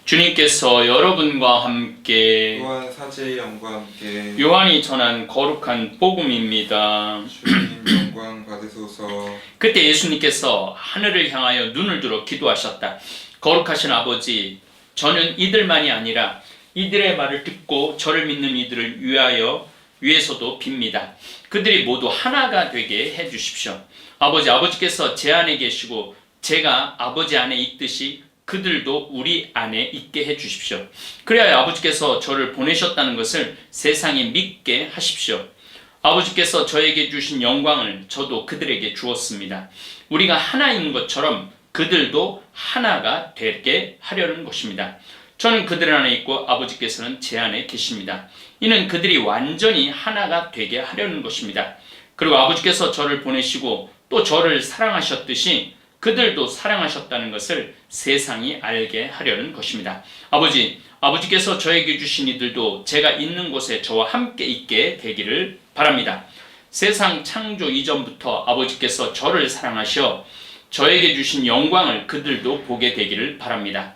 주님께서 여러분과 함께 또한 사제의 영과 함께 요한이 전한 거룩한 복음입니다. 주님 영광 받으소서. 그때 예수님께서 하늘을 향하여 눈을 들어 기도하셨다. 거룩하신 아버지, 저는 이들만이 아니라 이들의 말을 듣고 저를 믿는 이들을 위해서도 빕니다. 그들이 모두 하나가 되게 해주십시오. 아버지께서 제 안에 계시고 제가 아버지 안에 있듯이 그들도 우리 안에 있게 해주십시오. 그래야 아버지께서 저를 보내셨다는 것을 세상에 믿게 하십시오. 아버지께서 저에게 주신 영광을 저도 그들에게 주었습니다. 우리가 하나인 것처럼 그들도 하나가 되게 하려는 것입니다. 저는 그들 안에 있고 아버지께서는 제 안에 계십니다. 이는 그들이 완전히 하나가 되게 하려는 것입니다. 그리고 아버지께서 저를 보내시고 또 저를 사랑하셨듯이 그들도 사랑하셨다는 것을 세상이 알게 하려는 것입니다. 아버지께서 저에게 주신 이들도 제가 있는 곳에 저와 함께 있게 되기를 바랍니다. 세상 창조 이전부터 아버지께서 저를 사랑하셔 저에게 주신 영광을 그들도 보게 되기를 바랍니다.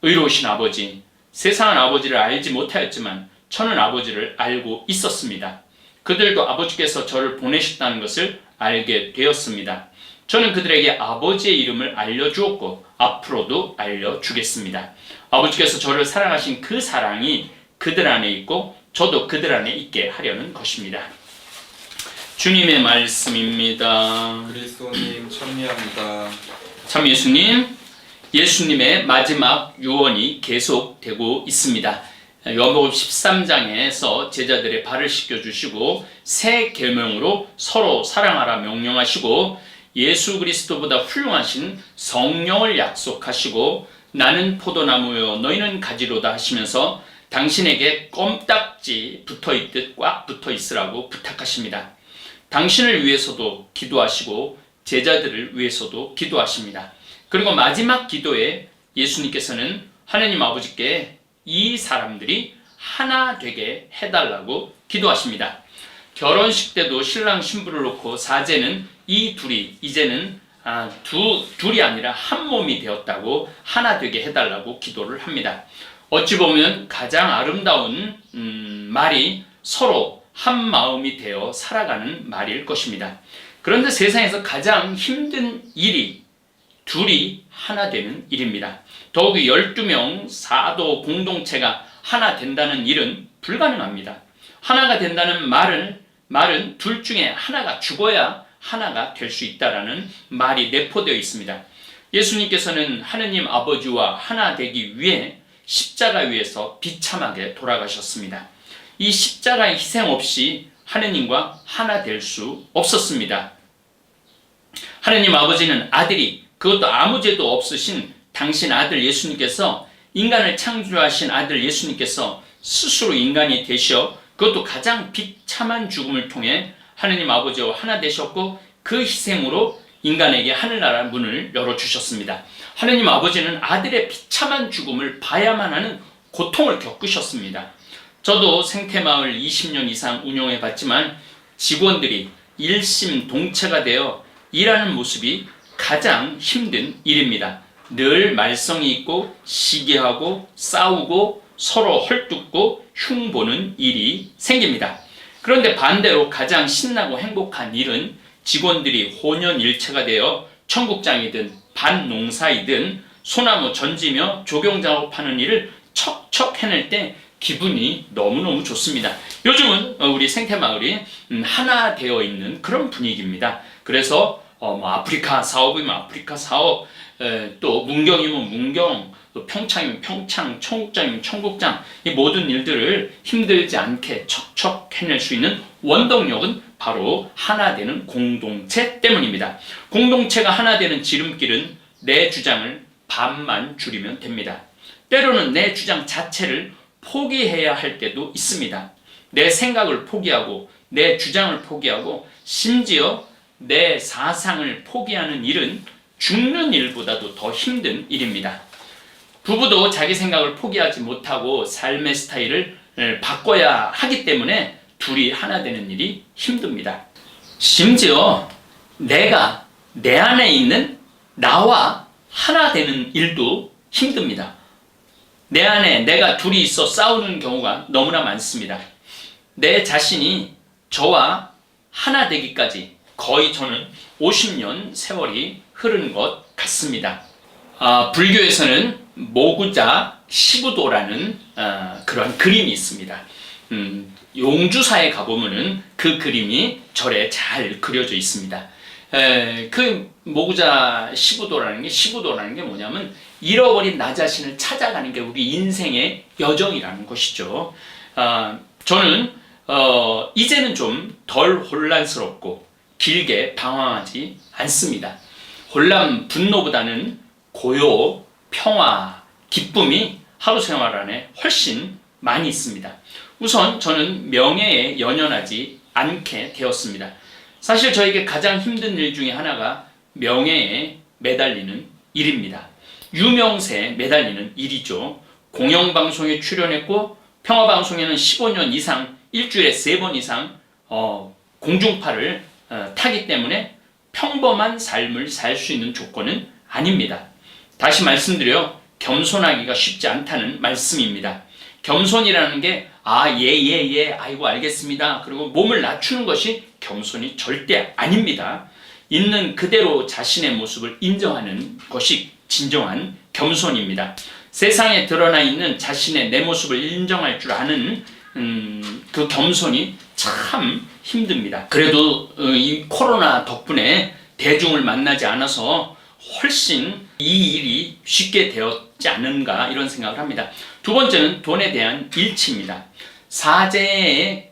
의로우신 아버지, 세상은 아버지를 알지 못하였지만 저는 아버지를 알고 있었습니다. 그들도 아버지께서 저를 보내셨다는 것을 알게 되었습니다. 저는 그들에게 아버지의 이름을 알려주었고 앞으로도 알려주겠습니다. 아버지께서 저를 사랑하신 그 사랑이 그들 안에 있고 저도 그들 안에 있게 하려는 것입니다. 주님의 말씀입니다. 그리스도님 찬미합니다. 참 예수님의 마지막 유언이 계속되고 있습니다. 요한복음 13장에서 제자들의 발을 씻겨주시고 새 계명으로 서로 사랑하라 명령하시고 예수 그리스도보다 훌륭하신 성령을 약속하시고 나는 포도나무요 너희는 가지로다 하시면서 당신에게 껌딱지 붙어있듯 꽉 붙어있으라고 부탁하십니다. 당신을 위해서도 기도하시고 제자들을 위해서도 기도하십니다. 그리고 마지막 기도에 예수님께서는 하나님 아버지께 이 사람들이 하나 되게 해달라고 기도하십니다. 결혼식 때도 신랑 신부를 놓고 사제는 이 둘이 이제는 둘이 아니라 한 몸이 되었다고 하나 되게 해달라고 기도를 합니다. 어찌 보면 가장 아름다운 말이 서로 한 마음이 되어 살아가는 말일 것입니다. 그런데 세상에서 가장 힘든 일이 둘이 하나 되는 일입니다. 더욱이 12명 사도 공동체가 하나 된다는 일은 불가능합니다. 하나가 된다는 말은 둘 중에 하나가 죽어야 하나가 될 수 있다라는 말이 내포되어 있습니다. 예수님께서는 하느님 아버지와 하나 되기 위해 십자가 위에서 비참하게 돌아가셨습니다. 이 십자가의 희생 없이 하느님과 하나 될 수 없었습니다. 하느님 아버지는 아들이 그것도 아무 죄도 없으신 당신 아들 예수님께서 인간을 창조하신 아들 예수님께서 스스로 인간이 되셔 그것도 가장 비참한 죽음을 통해 하느님 아버지와 하나 되셨고 그 희생으로 인간에게 하늘나라 문을 열어주셨습니다. 하느님 아버지는 아들의 비참한 죽음을 봐야만 하는 고통을 겪으셨습니다. 저도 생태마을 20년 이상 운영해 봤지만 직원들이 일심동체가 되어 일하는 모습이 가장 힘든 일입니다. 늘 말썽이 있고 시기하고 싸우고 서로 헐뜯고 흉보는 일이 생깁니다. 그런데 반대로 가장 신나고 행복한 일은 직원들이 혼연일체가 되어 청국장이든 밭농사이든 소나무 전지며 조경작업하는 일을 척척 해낼 때 기분이 너무너무 좋습니다. 요즘은 우리 생태마을이 하나 되어 있는 그런 분위기입니다. 그래서 아프리카 사업이면 아프리카 사업, 또 문경이면 문경, 또 평창이면 평창, 청국장이면 청국장, 이 모든 일들을 힘들지 않게 척척 해낼 수 있는 원동력은 바로 하나 되는 공동체 때문입니다. 공동체가 하나 되는 지름길은 내 주장을 반만 줄이면 됩니다. 때로는 내 주장 자체를 포기해야 할 때도 있습니다. 내 생각을 포기하고 내 주장을 포기하고 심지어 내 사상을 포기하는 일은 죽는 일보다도 더 힘든 일입니다. 부부도 자기 생각을 포기하지 못하고 삶의 스타일을 바꿔야 하기 때문에 둘이 하나 되는 일이 힘듭니다. 심지어 내가 내 안에 있는 나와 하나 되는 일도 힘듭니다. 내 안에 내가 둘이 있어 싸우는 경우가 너무나 많습니다. 내 자신이 저와 하나 되기까지 거의 저는 50년 세월이 흐른 것 같습니다. 불교에서는 모구자 시부도라는 그런 그림이 있습니다. 용주사에 가보면은 그 그림이 절에 잘 그려져 있습니다. 그 모구자 시부도라는 게 뭐냐면 잃어버린 나 자신을 찾아가는 게 우리 인생의 여정이라는 것이죠. 저는 이제는 좀 덜 혼란스럽고 길게 방황하지 않습니다. 혼란, 분노보다는 고요, 평화, 기쁨이 하루 생활 안에 훨씬 많이 있습니다. 우선 저는 명예에 연연하지 않게 되었습니다. 사실 저에게 가장 힘든 일 중에 하나가 명예에 매달리는 일입니다. 유명세에 매달리는 일이죠. 공영방송에 출연했고 평화방송에는 15년 이상 일주일에 3번 이상 공중파를 타기 때문에 평범한 삶을 살 수 있는 조건은 아닙니다. 다시 말씀드려 겸손하기가 쉽지 않다는 말씀입니다. 겸손이라는 게 아이고 알겠습니다. 그리고 몸을 낮추는 것이 겸손이 절대 아닙니다. 있는 그대로 자신의 모습을 인정하는 것이 진정한 겸손입니다. 세상에 드러나 있는 자신의 내 모습을 인정할 줄 아는 그 겸손이 참 힘듭니다. 그래도 이 코로나 덕분에 대중을 만나지 않아서 훨씬 이 일이 쉽게 되었지 않은가 이런 생각을 합니다. 두 번째는 돈에 대한 일치입니다. 사제는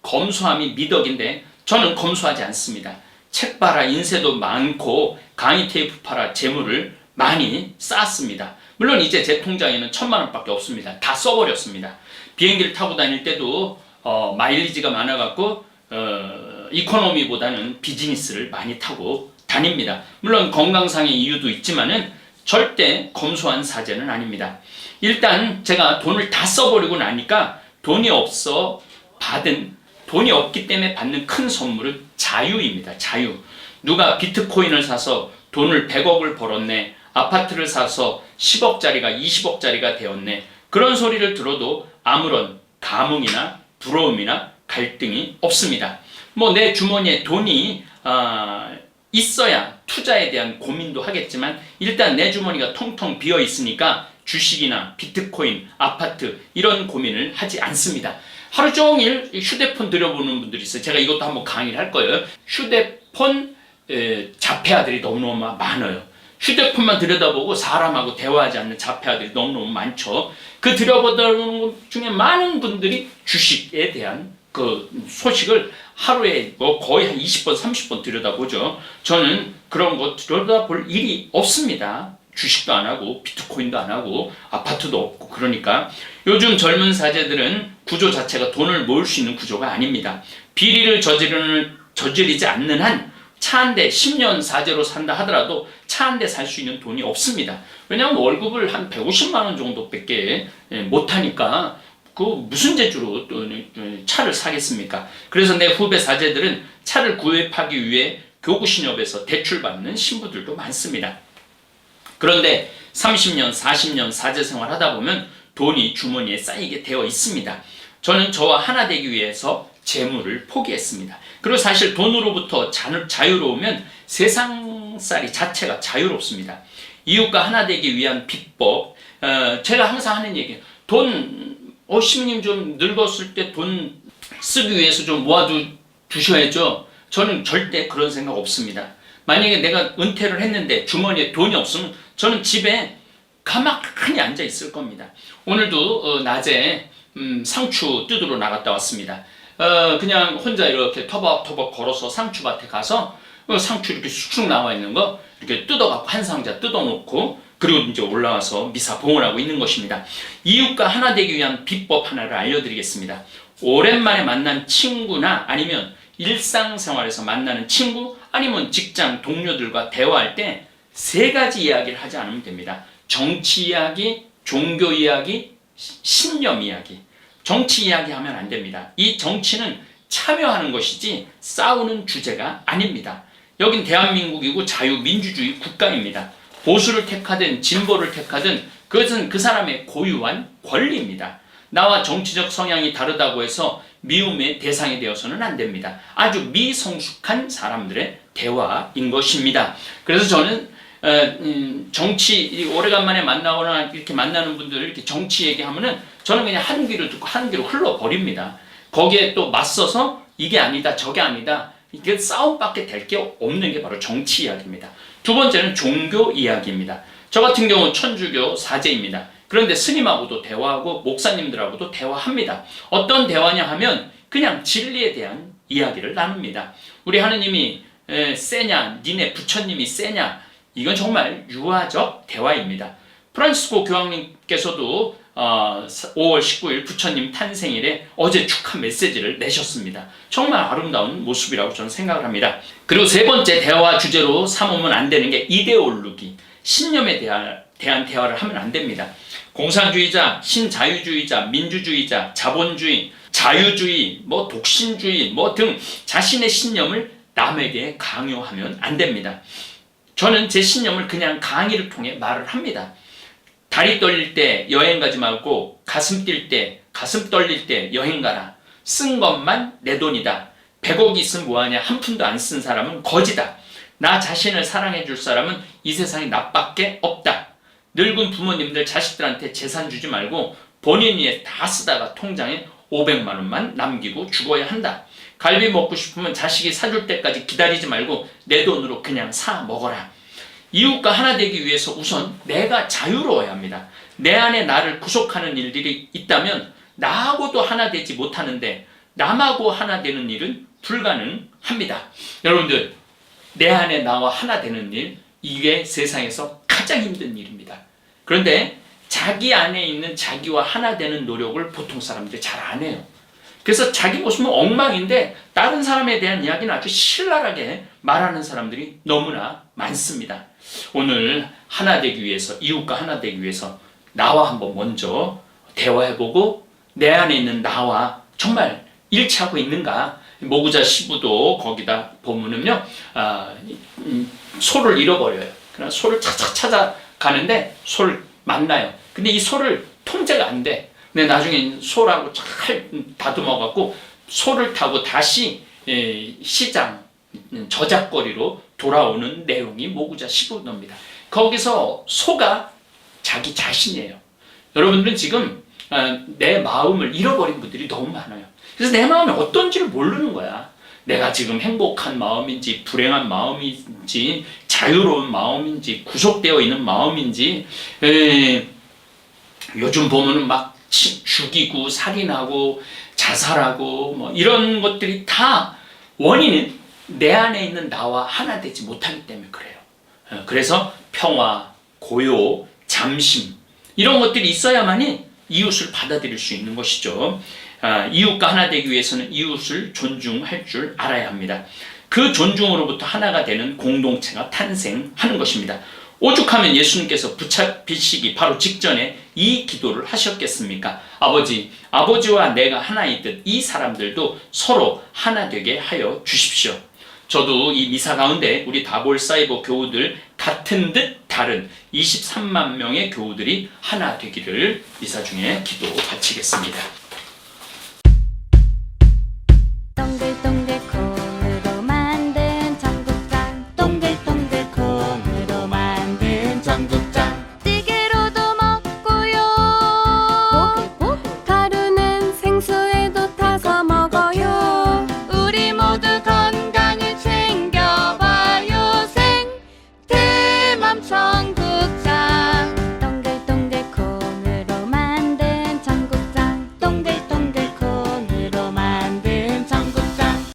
검소함이 미덕인데 저는 검소하지 않습니다. 책 봐라 인쇄도 많고 강의 테이프 팔아 재물을 많이 쌓았습니다. 물론 이제 제 통장에는 1,000만 원밖에 없습니다. 다 써버렸습니다. 비행기를 타고 다닐 때도 마일리지가 많아갖고 이코노미보다는 비즈니스를 많이 타고 다닙니다. 물론 건강상의 이유도 있지만은 절대 검소한 사제는 아닙니다. 일단 제가 돈을 다 써버리고 나니까 돈이 없기 때문에 받는 큰 선물은 자유입니다. 자유. 누가 비트코인을 사서 돈을 100억을 벌었네. 아파트를 사서 10억짜리가 20억짜리가 되었네. 그런 소리를 들어도 아무런 감흥이나 부러움이나 갈등이 없습니다. 내 주머니에 돈이 있어야 투자에 대한 고민도 하겠지만 일단 내 주머니가 텅텅 비어 있으니까 주식이나 비트코인, 아파트 이런 고민을 하지 않습니다. 하루 종일 휴대폰 들여보는 분들이 있어요. 제가 이것도 한번 강의를 할 거예요. 휴대폰 자폐아들이 너무너무 많아요. 휴대폰만 들여다보고 사람하고 대화하지 않는 자폐아들이 너무너무 많죠. 그 들여다보는 것 중에 많은 분들이 주식에 대한 그 소식을 하루에 거의 한 20번, 30번 들여다보죠. 저는 그런 거 들여다볼 일이 없습니다. 주식도 안 하고 비트코인도 안 하고 아파트도 없고. 그러니까 요즘 젊은 사제들은 구조 자체가 돈을 모을 수 있는 구조가 아닙니다. 비리를 저지르지 않는 한 차 한 대 10년 사제로 산다 하더라도 차 한 대 살 수 있는 돈이 없습니다. 왜냐하면 월급을 한 150만 원 정도밖에 못하니까 그 무슨 재주로 차를 사겠습니까? 그래서 내 후배 사제들은 차를 구입하기 위해 교구신협에서 대출받는 신부들도 많습니다. 그런데 30년, 40년 사제 생활 하다 보면 돈이 주머니에 쌓이게 되어 있습니다. 저는 저와 하나 되기 위해서 재물을 포기했습니다. 그리고 사실 돈으로부터 자유로우면 세상살이 자체가 자유롭습니다. 이웃과 하나 되기 위한 비법, 제가 항상 하는 얘기예요. 시민님 좀 늙었을 때 돈 쓰기 위해서 좀 모아두셔야죠. 저는 절대 그런 생각 없습니다. 만약에 내가 은퇴를 했는데 주머니에 돈이 없으면 저는 집에 가만히 앉아 있을 겁니다. 오늘도 낮에 상추 뜯으러 나갔다 왔습니다. 그냥 혼자 이렇게 터벅터벅 걸어서 상추밭에 가서 상추 이렇게 쑥쑥 나와 있는 거 이렇게 뜯어갖고 한 상자 뜯어놓고 그리고 이제 올라와서 미사 봉헌하고 있는 것입니다. 이웃과 하나 되기 위한 비법 하나를 알려드리겠습니다. 오랜만에 만난 친구나 아니면 일상생활에서 만나는 친구 아니면 직장 동료들과 대화할 때 3가지 이야기를 하지 않으면 됩니다. 정치 이야기, 종교 이야기, 신념 이야기. 정치 이야기하면 안 됩니다. 이 정치는 참여하는 것이지 싸우는 주제가 아닙니다. 여긴 대한민국이고 자유민주주의 국가입니다. 보수를 택하든 진보를 택하든 그것은 그 사람의 고유한 권리입니다. 나와 정치적 성향이 다르다고 해서 미움의 대상이 되어서는 안 됩니다. 아주 미성숙한 사람들의 대화인 것입니다. 그래서 저는 정치 오래간만에 만나거나 이렇게 만나는 분들 이렇게 정치 얘기하면은 저는 그냥 한 귀를 듣고 한 귀로 흘러버립니다. 거기에 또 맞서서 이게 아니다 저게 아니다 이게 싸움밖에 될 게 없는 게 바로 정치 이야기입니다. 두 번째는 종교 이야기입니다. 저 같은 경우는 천주교 사제입니다. 그런데 스님하고도 대화하고 목사님들하고도 대화합니다. 어떤 대화냐 하면 그냥 진리에 대한 이야기를 나눕니다. 우리 하느님이 세냐, 니네 부처님이 세냐, 이건 정말 유아적 대화입니다. 프란시스코 교황님께서도 5월 19일 부처님 탄생일에 어제 축하 메시지를 내셨습니다. 정말 아름다운 모습이라고 저는 생각을 합니다. 그리고 세 번째 대화 주제로 삼으면 안 되는 게 이데올로기, 신념에 대한 대화를 하면 안 됩니다. 공산주의자, 신자유주의자, 민주주의자, 자본주의, 자유주의, 독신주의 등 자신의 신념을 남에게 강요하면 안 됩니다. 저는 제 신념을 그냥 강의를 통해 말을 합니다. 다리 떨릴 때 여행 가지 말고 가슴 뛸 때, 가슴 떨릴 때 여행 가라. 쓴 것만 내 돈이다. 100억이 있으면 뭐하냐. 한 푼도 안 쓴 사람은 거지다. 나 자신을 사랑해 줄 사람은 이 세상에 나밖에 없다. 늙은 부모님들 자식들한테 재산 주지 말고 본인 위에 다 쓰다가 통장에 500만 원만 남기고 죽어야 한다. 갈비 먹고 싶으면 자식이 사줄 때까지 기다리지 말고 내 돈으로 그냥 사 먹어라. 이웃과 하나 되기 위해서 우선 내가 자유로워야 합니다. 내 안에 나를 구속하는 일들이 있다면 나하고도 하나 되지 못하는데 남하고 하나 되는 일은 불가능합니다. 여러분들, 내 안에 나와 하나 되는 일, 이게 세상에서 가장 힘든 일입니다. 그런데 자기 안에 있는 자기와 하나 되는 노력을 보통 사람들이 잘 안 해요. 그래서 자기 모습은 엉망인데 다른 사람에 대한 이야기는 아주 신랄하게 말하는 사람들이 너무나 많습니다. 오늘 하나 되기 위해서, 이웃과 하나 되기 위해서 나와 한번 먼저 대화해보고 내 안에 있는 나와 정말 일치하고 있는가. 모구자 시부도 거기다 보면은요, 소를 잃어버려요. 그러나 소를 찾아가는데 소를 만나요. 근데 이 소를 통제가 안 돼. 근데 나중에 소라고 잘 다듬어갖고 소를 타고 다시 시장, 저작거리로 돌아오는 내용이 모구자 시부도입니다. 거기서 소가 자기 자신이에요. 여러분들은 지금 내 마음을 잃어버린 분들이 너무 많아요. 그래서 내 마음이 어떤지를 모르는 거야. 내가 지금 행복한 마음인지 불행한 마음인지 자유로운 마음인지 구속되어 있는 마음인지 요즘 보면은 막 죽이고 살인하고 자살하고 이런 것들이 다 원인은 내 안에 있는 나와 하나 되지 못하기 때문에 그래요. 그래서 평화, 고요, 잠심 이런 것들이 있어야만이 이웃을 받아들일 수 있는 것이죠. 이웃과 하나 되기 위해서는 이웃을 존중할 줄 알아야 합니다. 그 존중으로부터 하나가 되는 공동체가 탄생하는 것입니다. 오죽하면 예수님께서 부차비시기 바로 직전에 이 기도를 하셨겠습니까? 아버지와 내가 하나이듯 이 사람들도 서로 하나 되게 하여 주십시오. 저도 이 미사 가운데 우리 다볼사이버 교우들 같은 듯 다른 23만 명의 교우들이 하나 되기를 미사 중에 기도 바치겠습니다.